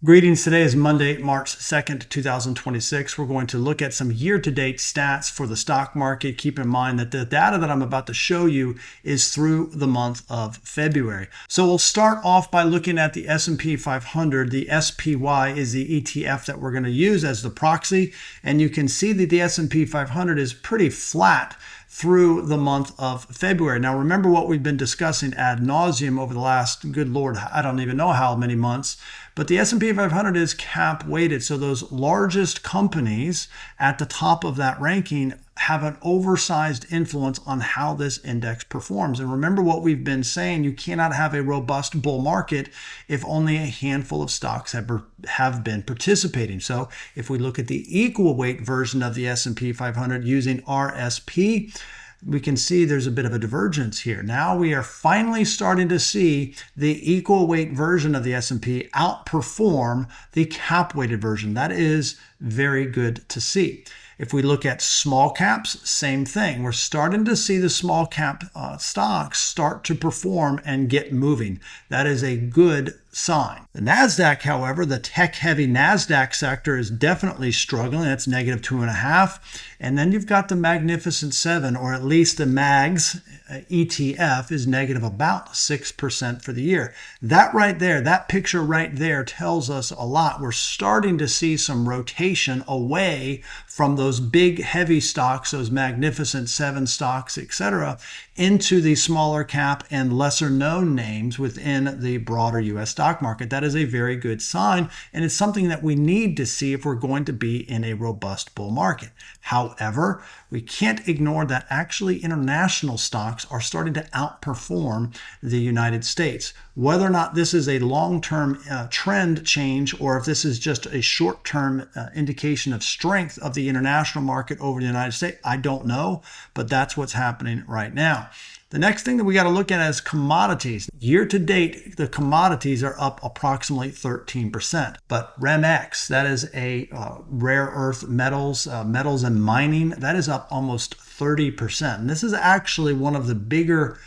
Greetings. Today is Monday, March 2nd, 2026. We're going to look at some year-to-date stats for the stock market. Keep in mind that the data that I'm about to show you is through the month of February. So we'll start off by looking at the S&P 500. The SPY is the ETF that we're going to use as the proxy. And you can see that the S&P 500 is pretty flat through the month of February. Now, remember what we've been discussing ad nauseum over the last, good Lord, I don't even know how many months, but the S&P 500 is cap weighted. So those largest companies at the top of that ranking have an oversized influence on how this index performs. And remember what we've been saying, you cannot have a robust bull market if only a handful of stocks have been participating. So if we look at the equal weight version of the S&P 500 using RSP, we can see there's a bit of a divergence here. Now we are finally starting to see the equal weight version of the S&P outperform the cap weighted version. That is very good to see. If we look at small caps, same thing. We're starting to see the small cap stocks start to perform and get moving. That is a good sign. The NASDAQ, however, the tech-heavy NASDAQ sector is definitely struggling. That's negative 2.5. And then you've got the Magnificent Seven, or at least the MAGS ETF is negative about 6% for the year. That right there, that picture right there tells us a lot. We're starting to see some rotation away from those big, heavy stocks, those Magnificent Seven stocks, etc., into the smaller cap and lesser known names within the broader U.S. stock market. That is a very good sign, and it's something that we need to see if we're going to be in a robust bull market. However, we can't ignore that actually international stocks are starting to outperform the United States. Whether or not this is a long-term trend change or if this is just a short-term indication of strength of the international market over the United States, I don't know, but that's what's happening right now. The next thing that we got to look at is commodities. Year to date, the commodities are up approximately 13%. But REMX, that is a rare earth metals and mining, that is up almost 30%. And this is actually one of the bigger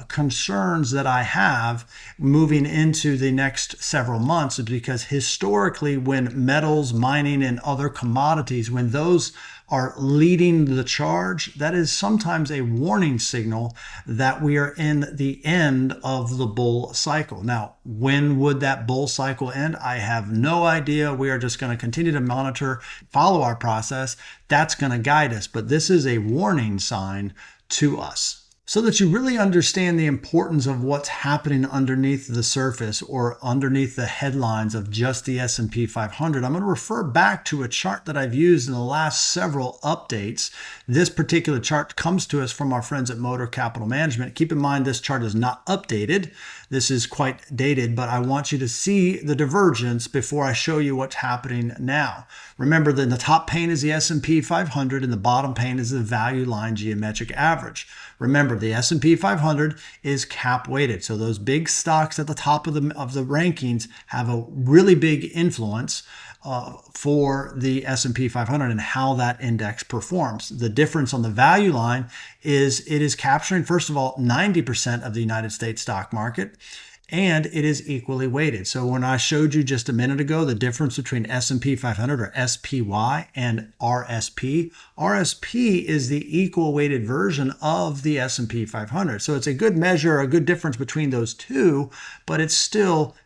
concerns that I have moving into the next several months, is because historically when metals, mining, and other commodities, when those are leading the charge, that is sometimes a warning signal that we are in the end of the bull cycle. Now, when would that bull cycle end? I have no idea. We are just going to continue to monitor, follow our process. That's going to guide us. But this is a warning sign to us, so that you really understand the importance of what's happening underneath the surface or underneath the headlines of just the S&P 500. I'm going to refer back to a chart that I've used in the last several updates. This particular chart comes to us from our friends at Motor Capital Management. Keep in mind, this chart is not updated. This is quite dated, but I want you to see the divergence before I show you what's happening now. Remember that the top pane is the S&P 500 and the bottom pane is the value line geometric average. Remember, the S&P 500 is cap weighted. So those big stocks at the top of the rankings have a really big influence for the S&P 500 and how that index performs. The difference on the value line is it is capturing, first of all, 90% of the United States stock market, and it is equally weighted. So when I showed you just a minute ago the difference between S&P 500 or SPY and RSP, RSP is the equal weighted version of the S&P 500. So it's a good measure, a good difference between those two, but it's still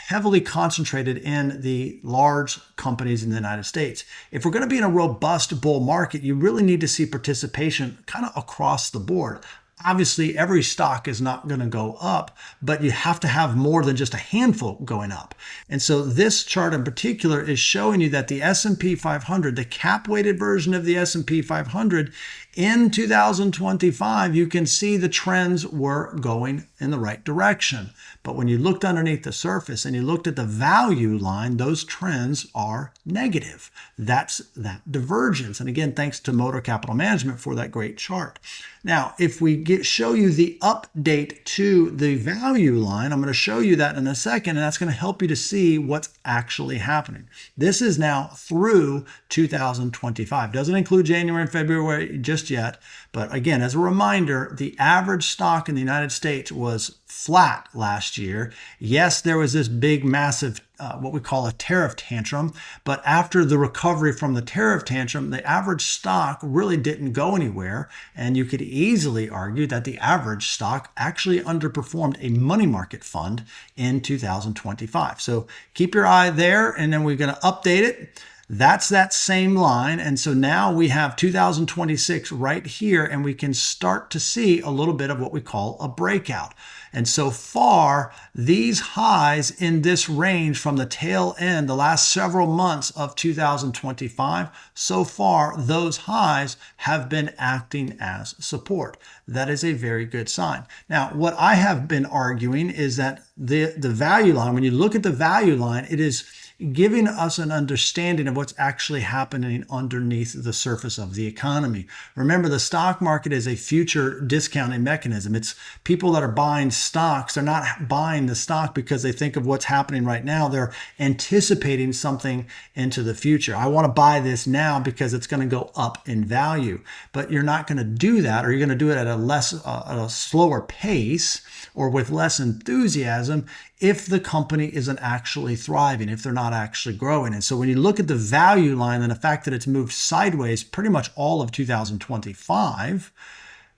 heavily concentrated in the large companies in the United States. If we're going to be in a robust bull market, you really need to see participation kind of across the board. Obviously, every stock is not going to go up, but you have to have more than just a handful going up. And so this chart in particular is showing you that the S&P 500, the cap-weighted version of the S&P 500, in 2025, you can see the trends were going in the right direction. But when you looked underneath the surface and you looked at the value line, those trends are negative. That's that divergence. And again, thanks to Motor Capital Management for that great chart. Now, if we show you the update to the value line, I'm going to show you that in a second, and that's going to help you to see what's actually happening. This is now through 2025. Doesn't include January and February just yet. But again, as a reminder, the average stock in the United States was flat last year. Yes, there was this big, massive what we call a tariff tantrum. But after the recovery from the tariff tantrum, the average stock really didn't go anywhere. And you could easily argue that the average stock actually underperformed a money market fund in 2025. So keep your eye there, and then we're going to update it. That's that same line. And so now we have 2026 right here, and we can start to see a little bit of what we call a breakout. And so far, these highs in this range from the tail end, the last several months of 2025, so far, those highs have been acting as support. That is a very good sign. Now, what I have been arguing is that the value line, when you look at the value line, it is giving us an understanding of what's actually happening underneath the surface of the economy. Remember, the stock market is a future discounting mechanism. It's people that are buying stocks. They're not buying the stock because they think of what's happening right now. They're anticipating something into the future. I want to buy this now because it's going to go up in value. But you're not going to do that, or you're going to do it at a slower pace or with less enthusiasm if the company isn't actually thriving, if they're not actually growing. And so when you look at the value line and the fact that it's moved sideways pretty much all of 2025,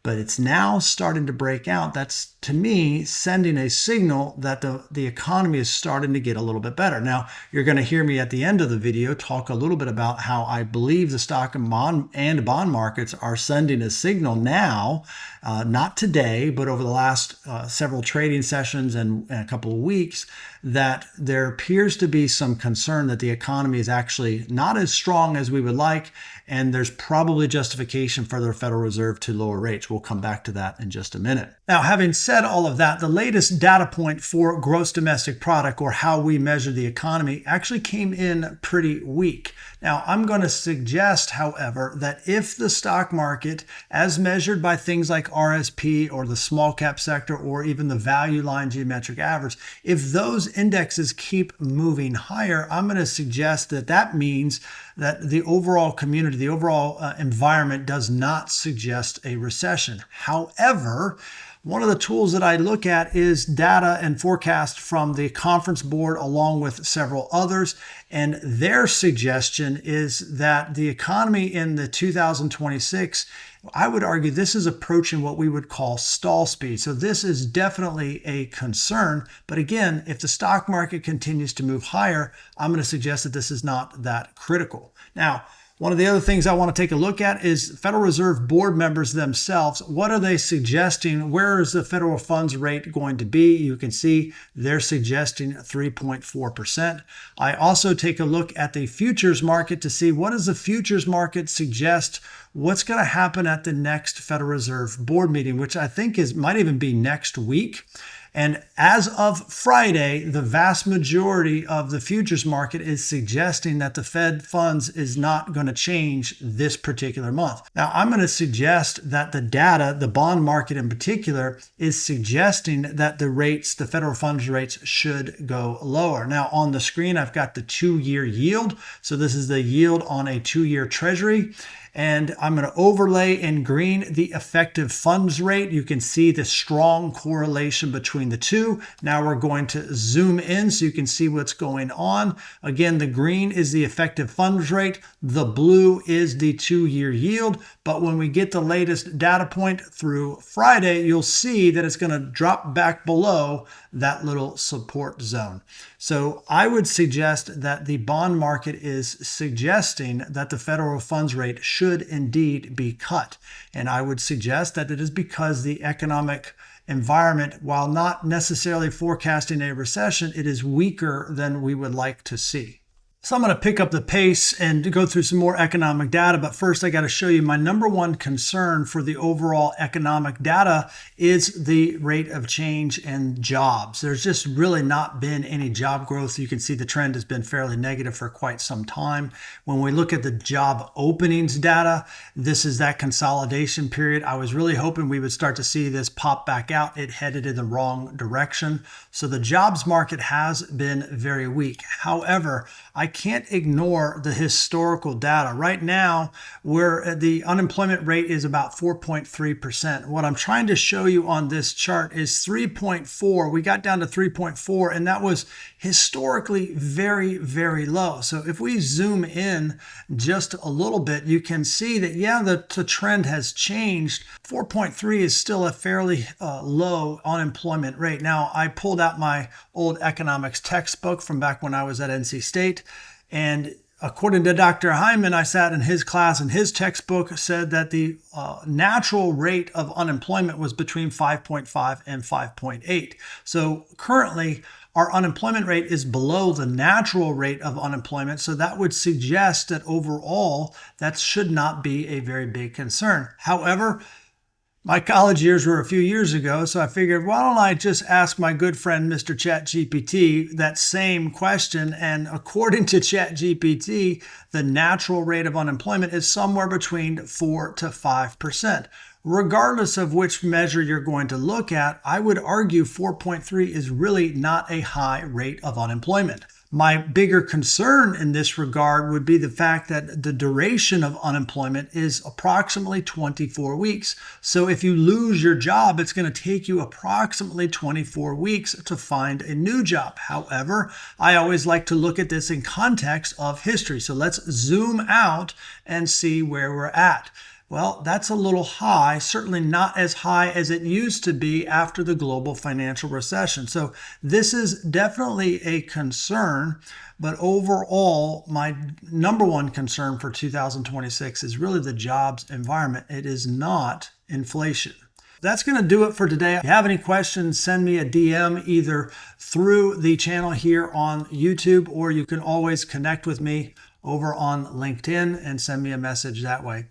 but it's now starting to break out, that's, to me, sending a signal that the economy is starting to get a little bit better. Now, you're going to hear me at the end of the video talk a little bit about how I believe the stock and bond markets are sending a signal now, not today, but over the last several trading sessions and a couple of weeks, that there appears to be some concern that the economy is actually not as strong as we would like, and there's probably justification for the Federal Reserve to lower rates. We'll come back to that in just a minute. Now, having said all of that, the latest data point for gross domestic product, or how we measure the economy, actually came in pretty weak. Now, I'm going to suggest, however, that if the stock market, as measured by things like RSP or the small cap sector or even the value line geometric average, if those indexes keep moving higher, I'm going to suggest that that means that the overall community, the overall environment does not suggest a recession. However, one of the tools that I look at is data and forecast from the Conference Board along with several others. And their suggestion is that the economy in the 2026, I would argue this is approaching what we would call stall speed. So this is definitely a concern. But again, if the stock market continues to move higher, I'm going to suggest that this is not that critical. Now, one of the other things I want to take a look at is Federal Reserve board members themselves. What are they suggesting? Where is the federal funds rate going to be? You can see they're suggesting 3.4%. I also take a look at the futures market to see what does the futures market suggest what's going to happen at the next Federal Reserve board meeting, which I think might even be next week. And as of Friday, the vast majority of the futures market is suggesting that the Fed funds is not going to change this particular month. Now, I'm going to suggest that the data, the bond market in particular, is suggesting that the rates, the federal funds rates, should go lower. Now, on the screen, I've got the 2-year yield. So this is the yield on a 2-year treasury. And I'm going to overlay in green the effective funds rate. You can see the strong correlation between the two. Now we're going to zoom in so you can see what's going on. Again, the green is the effective funds rate. The blue is the 2-year yield. But when we get the latest data point through Friday, you'll see that it's going to drop back below that little support zone. So I would suggest that the bond market is suggesting that the federal funds rate should indeed be cut. And I would suggest that it is because the economic environment, while not necessarily forecasting a recession, it is weaker than we would like to see. So I'm going to pick up the pace and go through some more economic data. But first, I got to show you my number one concern for the overall economic data is the rate of change in jobs. There's just really not been any job growth. You can see the trend has been fairly negative for quite some time. When we look at the job openings data, this is that consolidation period. I was really hoping we would start to see this pop back out. It headed in the wrong direction. So the jobs market has been very weak. However, I can't ignore the historical data. Right now, where the unemployment rate is about 4.3%. What I'm trying to show you on this chart is 3.4. We got down to 3.4, and that was historically very, very low. So if we zoom in just a little bit, you can see that, yeah, the trend has changed. 4.3 is still a fairly low unemployment rate. Now, I pulled out my old economics textbook from back when I was at NC State, and according to Dr. Hyman, I sat in his class, and his textbook said that the natural rate of unemployment was between 5.5 and 5.8. So currently, our unemployment rate is below the natural rate of unemployment. So that would suggest that overall, that should not be a very big concern. However, my college years were a few years ago, so I figured, why don't I just ask my good friend, Mr. ChatGPT, that same question? And according to ChatGPT, the natural rate of unemployment is somewhere between 4 to 5%. Regardless of which measure you're going to look at, I would argue 4.3 is really not a high rate of unemployment. My bigger concern in this regard would be the fact that the duration of unemployment is approximately 24 weeks. So if you lose your job, it's going to take you approximately 24 weeks to find a new job. However, I always like to look at this in context of history. So let's zoom out and see where we're at. Well, that's a little high, certainly not as high as it used to be after the global financial recession. So this is definitely a concern, but overall, my number one concern for 2026 is really the jobs environment. It is not inflation. That's going to do it for today. If you have any questions, send me a DM either through the channel here on YouTube, or you can always connect with me over on LinkedIn and send me a message that way.